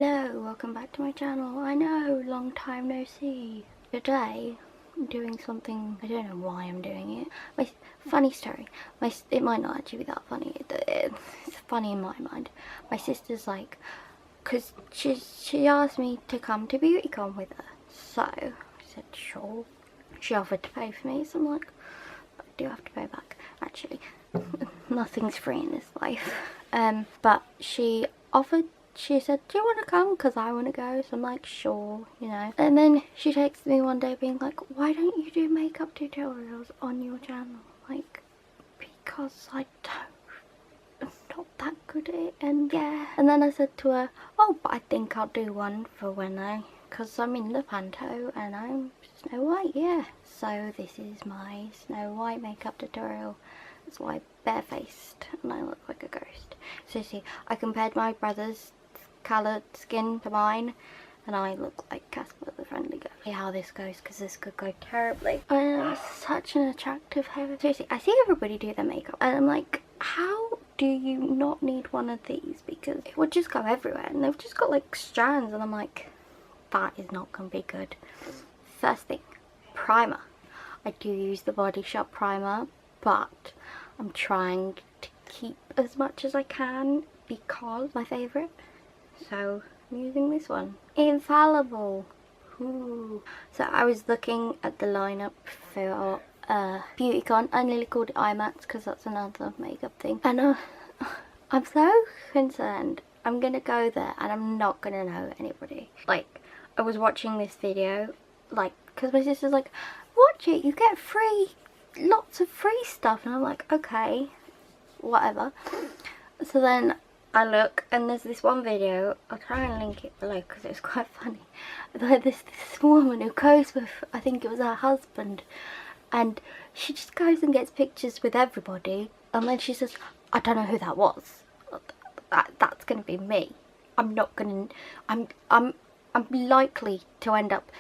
Hello, welcome back to my channel. I know, long time no see. Today, I'm doing something, I don't know why I'm doing it. Funny story. It might not actually be that funny. It's funny in my mind. My sister's like, because she asked me to come to BeautyCon with her. So, I said sure. She offered to pay for me, so I'm like, I do have to pay back. Actually, nothing's free in this life. But she said, do you want to come? Because I want to go. So I'm like, sure, you know. And then she texted me one day being like, why don't you do makeup tutorials on your channel? Like, because I don't. I'm not that good at it. And yeah. And then I said to her, oh, but I think I'll do one for when because I'm in the Panto and I'm Snow White, yeah. So this is my Snow White makeup tutorial. That's why I'm barefaced and I look like a ghost. So see, I compared my brother's coloured skin to mine and I look like Casper the Friendly Ghost. See how this goes, because this could go terribly. I am such an attractive hair. Seriously, I see everybody do their makeup and I'm like, how do you not need one of these? Because it would just go everywhere and they've just got like strands and I'm like, that is not going to be good. First thing, primer. I do use the Body Shop primer, but I'm trying to keep as much as I can because my favourite. So I'm using this one. Infallible. Ooh. So I was looking at the lineup for BeautyCon. I nearly called it IMAX because that's another makeup thing. And I'm so concerned. I'm going to go there and I'm not going to know anybody. Like, I was watching this video, like, because my sister's like, watch it, you get lots of free stuff. And I'm like, okay, whatever. So then I look and there's this one video, I'll try and link it below because it was quite funny. Like this woman who goes with, I think it was her husband, and she just goes and gets pictures with everybody and then she says, I don't know who that was. That's going to be me. I'm not going to, I'm likely to end up,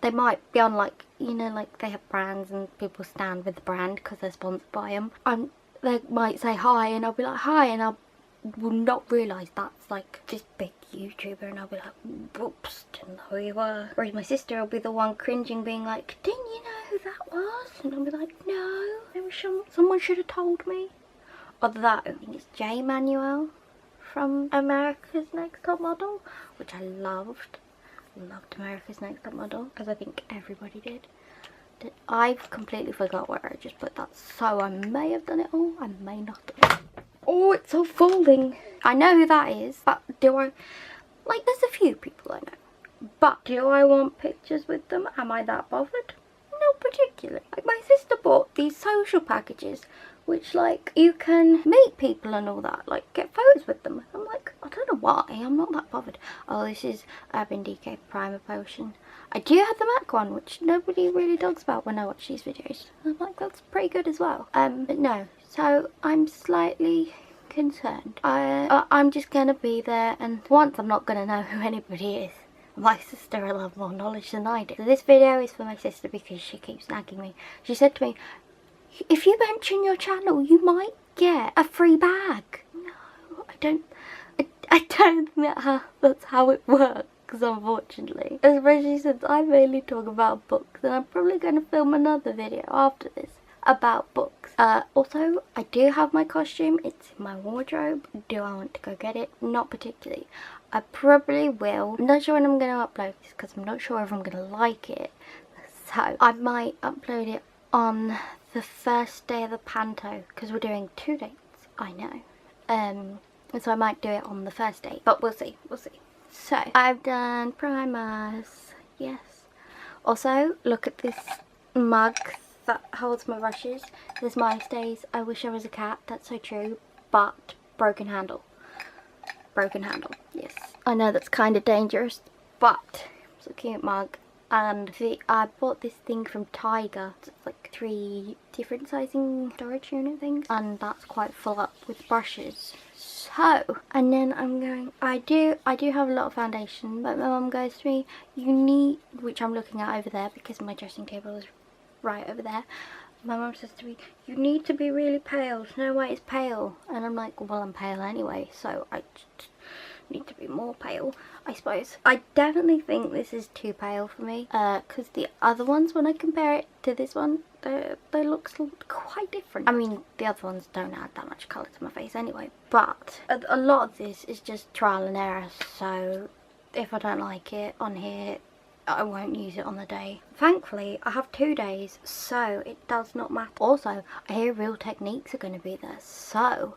they might be on like, you know, like they have brands and people stand with the brand because they're sponsored by them. They might say hi and I'll be like, hi, and I will not realise that's like this big YouTuber and I'll be like, whoops, didn't know who you were. Whereas my sister will be the one cringing being like, didn't you know who that was? And I'll be like, no, maybe someone should have told me. Although I think it's J. Manuel from America's Next Top Model, which I loved America's Next Top Model because I think everybody did. I've completely forgot where I just put that, so I may have done it all, I may not have. Oh, it's all folding. I know who that is, but do I, like, there's a few people I know, but do I want pictures with them? Am I that bothered? Not particularly. Like, my sister bought these social packages which, like, you can meet people and all that, like get photos with them. I'm like, I don't know why, I'm not that bothered. Oh, this is Urban Decay Primer Potion. I do have the MAC one, which nobody really talks about when I watch these videos. I'm like, that's pretty good as well. But no, so I'm slightly concerned. I'm just gonna be there, and once I'm not gonna know who anybody is. My sister will have more knowledge than I do. So this video is for my sister because she keeps nagging me. She said to me, if you mention your channel, you might get a free bag. No, I don't think that's how it works, unfortunately. Especially since I mainly talk about books, and I'm probably going to film another video after this about books. Also, I do have my costume. It's in my wardrobe. Do I want to go get it? Not particularly. I probably will. I'm not sure when I'm going to upload this because I'm not sure if I'm going to like it. So I might upload it on the first day of the Panto because we're doing 2 dates, I know. So I might do it on the first day, but we'll see, So I've done primers, yes. Also, look at this mug that holds my brushes. This mine stays, I wish I was a cat, that's so true, but broken handle. Broken handle, yes. I know that's kind of dangerous, but it's a cute mug. And I bought this thing from Tiger. It's like 3 different sizing storage unit things, and that's quite full up with brushes. So, and then I'm going, I do have a lot of foundation, but my mum goes to me, you need, which I'm looking at over there because my dressing table is right over there. My mum says to me, you need to be really pale, Snow White is pale. And I'm like, well, I'm pale anyway, so I just need to be more pale, I suppose. I definitely think this is too pale for me, because the other ones, when I compare it to this one, they look quite different. I mean, the other ones don't add that much colour to my face anyway, but a lot of this is just trial and error, so if I don't like it on here, I won't use it on the day. Thankfully, I have 2 days, so it does not matter. Also, I hear Real Techniques are going to be there, so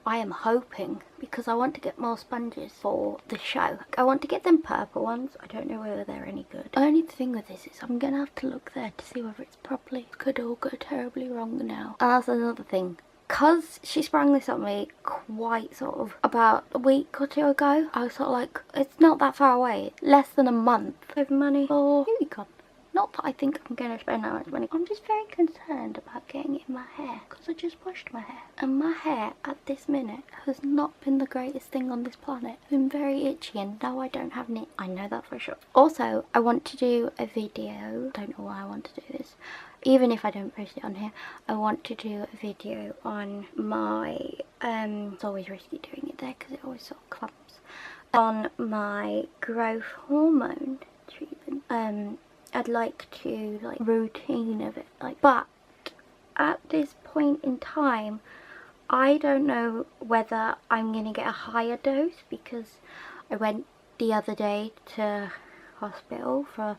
I am hoping, because I want to get more sponges for the show. I want to get them purple ones. I don't know whether they're any good. The only thing with this is I'm going to have to look there to see whether it's properly. Could all go terribly wrong now. And that's another thing. Because she sprung this on me quite sort of about a week or 2 ago, I was sort of like, it's not that far away. Less than a month. Save money for Unicorn. Not that I think I'm going to spend that much money. I'm just very concerned about getting it in my hair, because I just washed my hair. And my hair at this minute has not been the greatest thing on this planet. It's been very itchy, and no, I don't have knit. I know that for sure. Also, I want to do a video. Don't know why I want to do this. Even if I don't post it on here, I want to do a video on my, it's always risky doing it there because it always sort of clumps, on my growth hormone treatment. I'd like to, like, routine of it, like, but at this point in time, I don't know whether I'm going to get a higher dose, because I went the other day to hospital for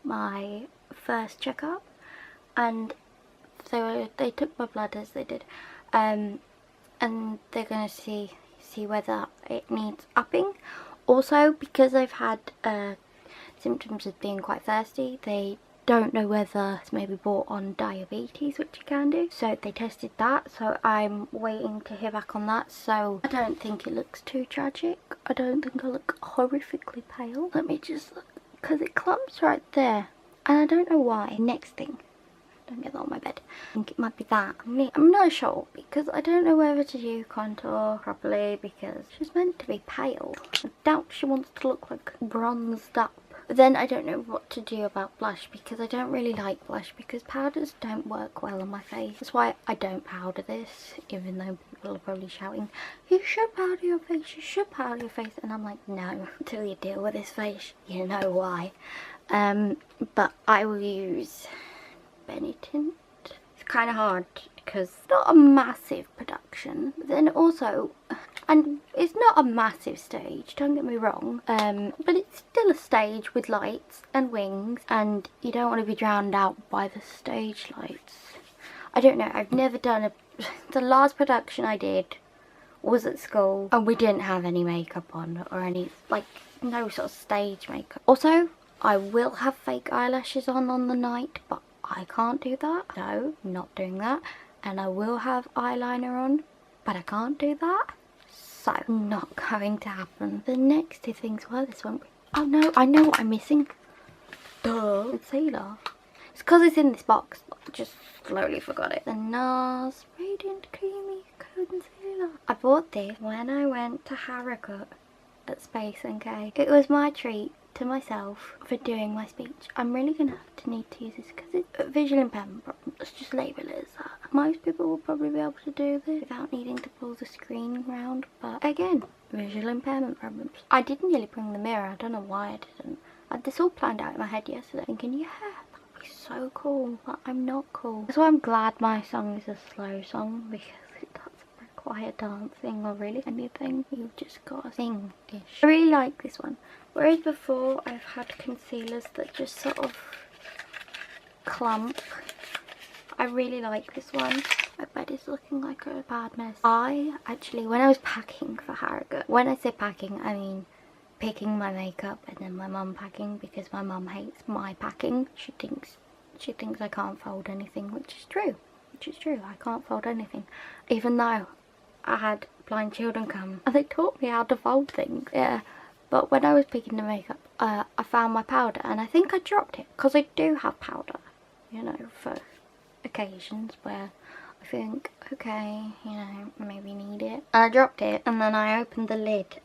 my first checkup, and they took my blood, as they did, and they're going to see whether it needs upping. Also, because I've had symptoms of being quite thirsty, they don't know whether it's maybe brought on diabetes, which you can do, so they tested that, so I'm waiting to hear back on that. So I don't think it looks too tragic. I don't think I look horrifically pale. Let me just look, because it clumps right there and I don't know why. Next thing, don't get that on my bed. I think it might be that. I'm not sure, because I don't know whether to do contour properly, because she's meant to be pale. I doubt she wants to look like bronzed up. But then I don't know what to do about blush, because I don't really like blush, because powders don't work well on my face. That's why I don't powder this, even though people are probably shouting, you should powder your face, you should powder your face. And I'm like, no, until you deal with this face, you know why. But I will use Benetint. It's kind of hard because it's not a massive production, but then also, and it's not a massive stage, don't get me wrong, but it's still a stage with lights and wings, and you don't want to be drowned out by the stage lights. I don't know, I've never done the last production I did was at school, and we didn't have any makeup on, or any, like, no sort of stage makeup. Also, I will have fake eyelashes on the night, but I can't do that. No, not doing that. And I will have eyeliner on, but I can't do that. So, not going to happen. The next 2 things were this one. Oh no, I know what I'm missing. Duh. Concealer. It's because it's in this box. I just slowly forgot it. The NARS Radiant Creamy Concealer. I bought this when I went to Harrogate at Space NK. It was my treat to myself for doing my speech. I'm really gonna have to need to use this because it's a visual impairment problem. Let's just label it as that. Most people will probably be able to do this without needing to pull the screen round, but again, visual impairment problems. I didn't really bring the mirror. I don't know why I didn't. I had this all planned out in my head yesterday, thinking, yeah, that would be so cool, but I'm not cool. That's why I'm glad my song is a slow song, because it doesn't require dancing or really anything. You've just got to sing-ish. I really like this one. Whereas before I've had concealers that just sort of clump. I really like this one. My bed is looking like a bad mess. I actually, when I was packing for Harrogate, when I say packing, I mean picking my makeup and then my mum packing, because my mum hates my packing. She thinks I can't fold anything, which is true. I can't fold anything. Even though I had blind children come and they taught me how to fold things. Yeah. But when I was picking the makeup, I found my powder, and I think I dropped it, because I do have powder, you know, for occasions where I think, okay, you know, maybe need it. And I dropped it, and then I opened the lid,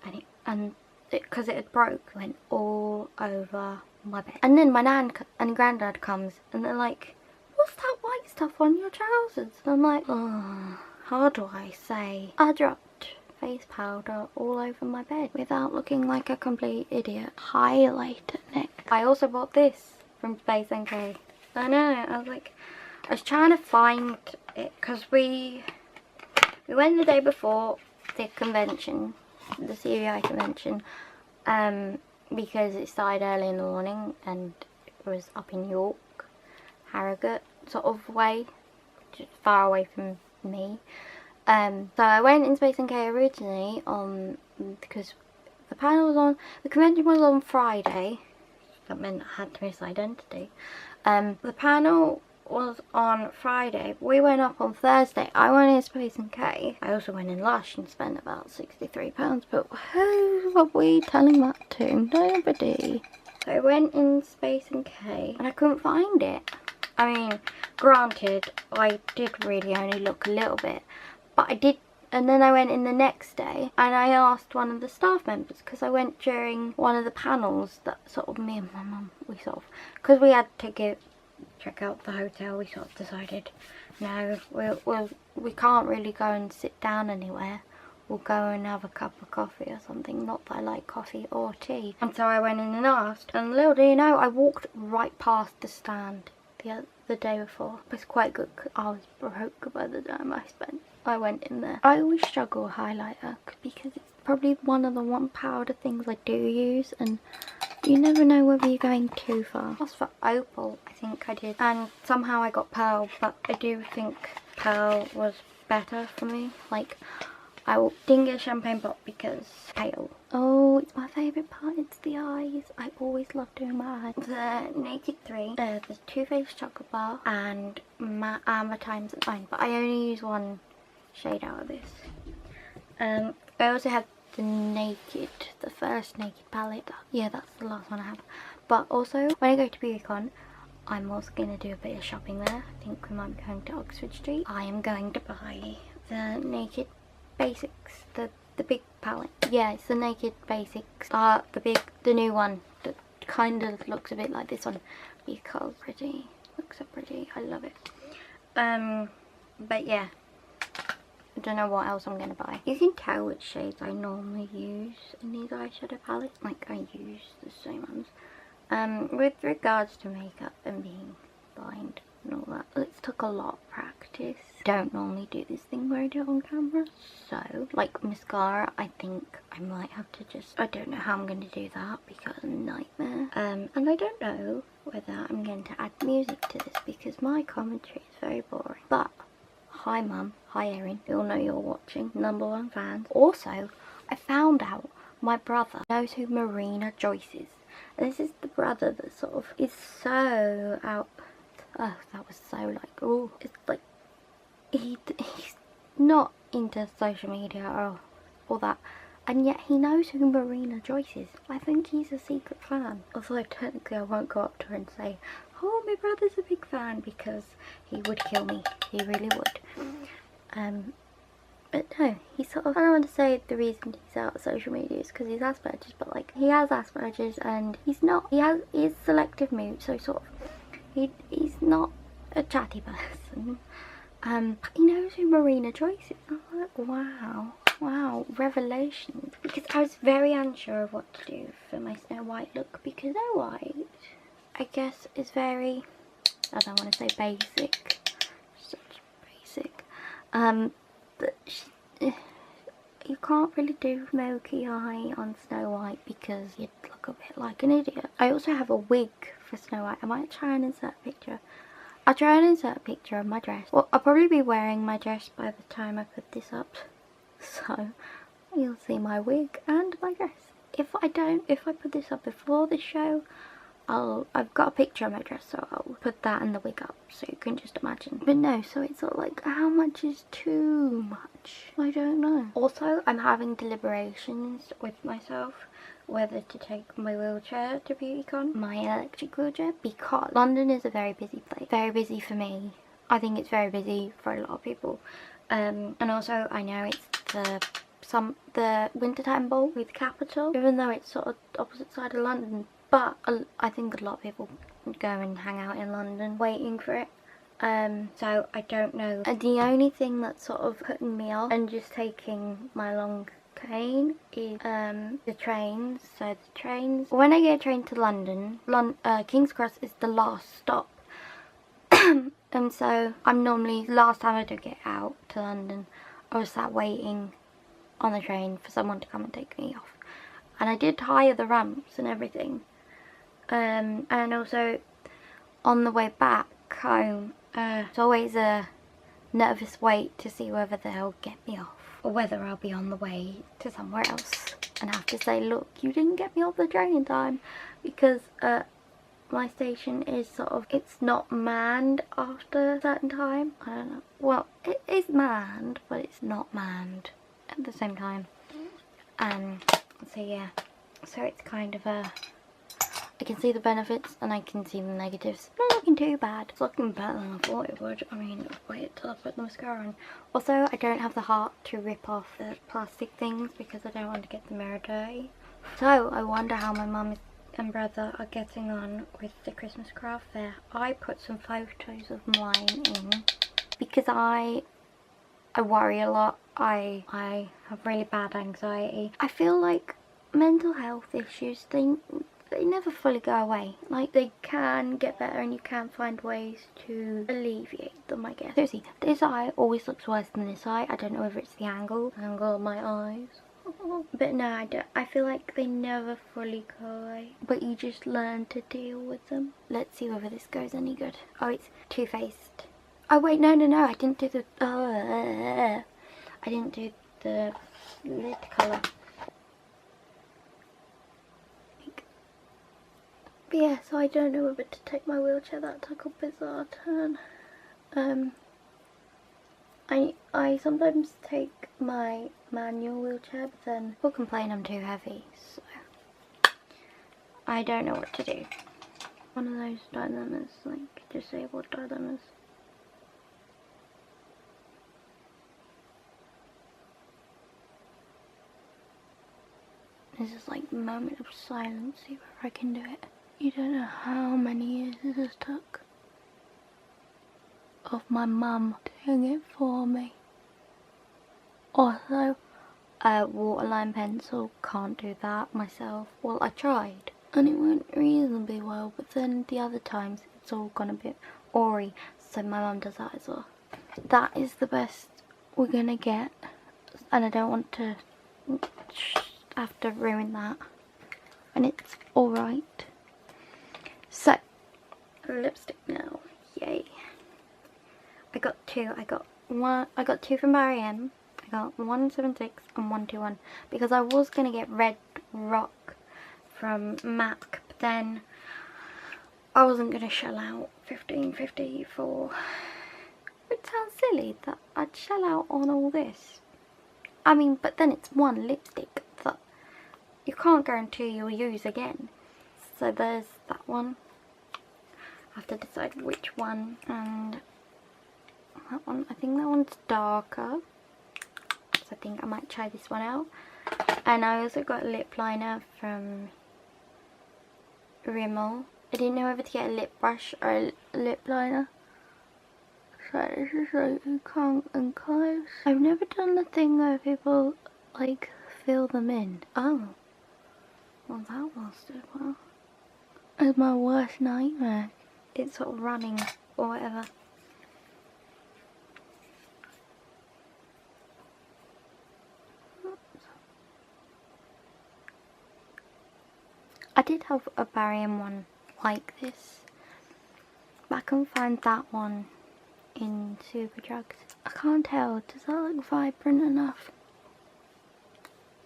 and because it had broke, went all over my bed. And then my nan and granddad comes, and they're like, what's that white stuff on your trousers? And I'm like, oh, how do I say? I dropped face powder all over my bed without looking like a complete idiot. Highlighter next. I also bought this from Space NK. I know, I was trying to find it because we went the day before the convention, the CVI convention, because it started early in the morning and it was up in York, Harrogate sort of way, just far away from me. So I went in Space NK originally because the panel was on, the convention was on Friday. That meant I had to miss identity. The panel was on Friday. We went up on Thursday. I went in Space NK. I also went in Lush and spent about £63, but who are we telling that to? Nobody. So I went in Space NK and I couldn't find it. I mean, granted, I did really only look a little bit, but I did. And then I went in the next day and I asked one of the staff members, because I went during one of the panels that sort of me and my mum, we sort of, because we had to check out the hotel, we sort of decided, no, we can't really go and sit down anywhere. We'll go and have a cup of coffee or something. Not that I like coffee or tea. And so I went in and asked, and little do you know, I walked right past the stand the day before. It was quite good. I was broke by the time I went in there. I always struggle with highlighter because it's probably one of the one powder things I do use, and you never know whether you're going too far. As for opal, I think I did, and somehow I got pearl, but I do think pearl was better for me. Like, I didn't get a champagne pop because pale. Oh, it's my favourite part, it's the eyes. I always love doing my eyes. The Naked 3, the Too Faced Chocolate Bar and Amber Times at 9, but I only use one shade out of this. I also have the first Naked palette. Yeah, that's the last one I have. But also, when I go to BeautyCon, I'm also going to do a bit of shopping there. I think we might be going to Oxford Street. I am going to buy the Naked Basics, the big palette. Yeah, it's the Naked Basics. The new one that kind of looks a bit like this one because pretty. Looks so pretty. I love it. But yeah, I don't know what else I'm gonna buy. You can tell which shades I normally use in these eyeshadow palettes. Like, I use the same ones. With regards to makeup and being blind and all that, it took a lot of practice. Don't normally do this thing where I do it on camera, so like mascara, I think I might have to I don't know how I'm going to do that because it's a nightmare. And I don't know whether I'm going to add music to this because my commentary is very boring. But hi mum, hi Erin, we all know you're watching, #1 fans. Also, I found out my brother knows who Marina Joyce is, and this is the brother that sort of is so out. Oh, that was so like, oh, it's like he's not into social media or all that, and yet he knows who Marina Joyce is. I think he's a secret fan. Although technically I won't go up to her and say, oh, my brother's a big fan, because he would kill me. He really would. But no, he's sort of, I don't want to say the reason he's out of social media is because he's Asperger's, but like, he has Asperger's and he's not, he is selective mood, so sort of, he's not a chatty person. But he knows who Marina Joyce is. I'm like, wow, revelations. Because I was very unsure of what to do for my Snow White look, because Snow White, I guess, is very, I don't want to say basic, such basic, but you can't really do smoky eye on Snow White because you'd look a bit like an idiot. I also have a wig for Snow White. I might try and insert a picture. I'll try and insert a picture of my dress. Well, I'll probably be wearing my dress by the time I put this up, so you'll see my wig and my dress. If I put this up before the show, I've got a picture of my dress, so I'll put that and the wig up so you can just imagine. But no, so it's sort of like, how much is too much? I don't know. Also, I'm having deliberations with myself whether to take my wheelchair to BeautyCon, my electric wheelchair, because London is a very busy place. Very busy for me. I think it's very busy for a lot of people. And also, I know it's the wintertime ball with Capital, even though it's sort of opposite side of London. But I think a lot of people go and hang out in London waiting for it. So I don't know. And the only thing that's sort of putting me off and just taking my long cane is the trains. So the trains, when I get a train to London, King's Cross is the last stop. And so I'm normally, last time I did get out to London, I was sat waiting on the train for someone to come and take me off. And I did hire the ramps and everything. And also on the way back home, it's always a nervous wait to see whether they'll get me off or whether I'll be on the way to somewhere else and have to say, look, you didn't get me off the train in time, because my station is sort of, it's not manned after a certain time. I don't know. Well, it is manned, but it's not manned at the same time. So yeah. So it's kind of a, I can see the benefits and I can see the negatives. It's not looking too bad. It's looking better than I thought it would. I mean, wait till I put the mascara on. Also, I don't have the heart to rip off the plastic things because I don't want to get the mirror dirty. So I wonder how my mum and brother are getting on with the Christmas craft fair. I put some photos of mine in because I worry a lot. I have really bad anxiety. I feel like mental health issues, they never fully go away. Like, they can get better and you can find ways to alleviate them, I guess. Seriously, this eye always looks worse than this eye. I don't know whether it's the angle of my eyes. But no, I feel like they never fully go away, but you just learn to deal with them. Let's see whether this goes any good. Oh, it's Too Faced. Oh wait, no, I didn't do the I didn't do the lid colour. But yeah, so I don't know whether to take my wheelchair. That took a bizarre turn. I sometimes take my manual wheelchair, but then people complain I'm too heavy, so I don't know what to do. One of those dilemmas, like disabled dilemmas. This is like a moment of silence, see whether I can do it. You don't know how many years this has took of my mum doing it for me. Also, waterline pencil, can't do that myself. Well, I tried and it went reasonably well, but then the other times it's all gone a bit awry, so my mum does that as well. That is the best we're gonna get, and I don't want to have to ruin that, and it's alright. So, lipstick now, yay. I got two from Barry M. I got 176 and 121 because I was going to get Red Rock from MAC, but then I wasn't going to shell out $15.50 for, it sounds silly that I'd shell out on all this. I mean, but then it's one lipstick that you can't guarantee you'll use again. So there's that one. I have to decide which one, and that one, I think that one's darker, so I think I might try this one out. And I also got a lip liner from Rimmel. I didn't know whether to get a lip brush or a lip liner, so this is like you can't enclose. I've never done the thing where people like fill them in. Oh, well that lasted well. It's my worst nightmare. It's sort of running or whatever. I did have a barium one like this, but I couldn't find that one in Superdrugs. I can't tell, does that look vibrant enough?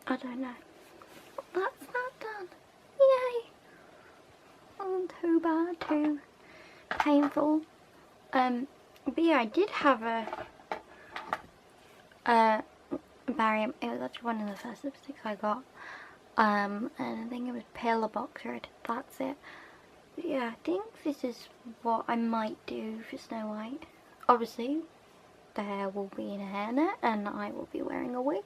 I don't know. That's that done. Yay! Not too bad, too painful. But yeah, I did have a barium. It was actually one of the first lipsticks I got. And I think it was Pillar Box Red. That's it. But yeah, I think this is what I might do for Snow White. Obviously, the hair will be in a hairnet and I will be wearing a wig.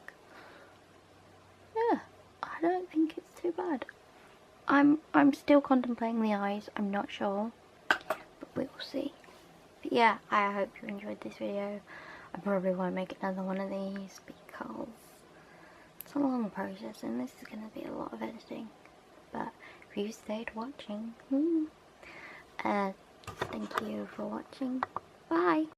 Yeah, I don't think it's too bad. I'm still contemplating the eyes. I'm not sure, but we will see. But yeah, I hope you enjoyed this video. I probably won't make another one of these because it's a long process and this is going to be a lot of editing. But if you stayed watching, thank you for watching. Bye!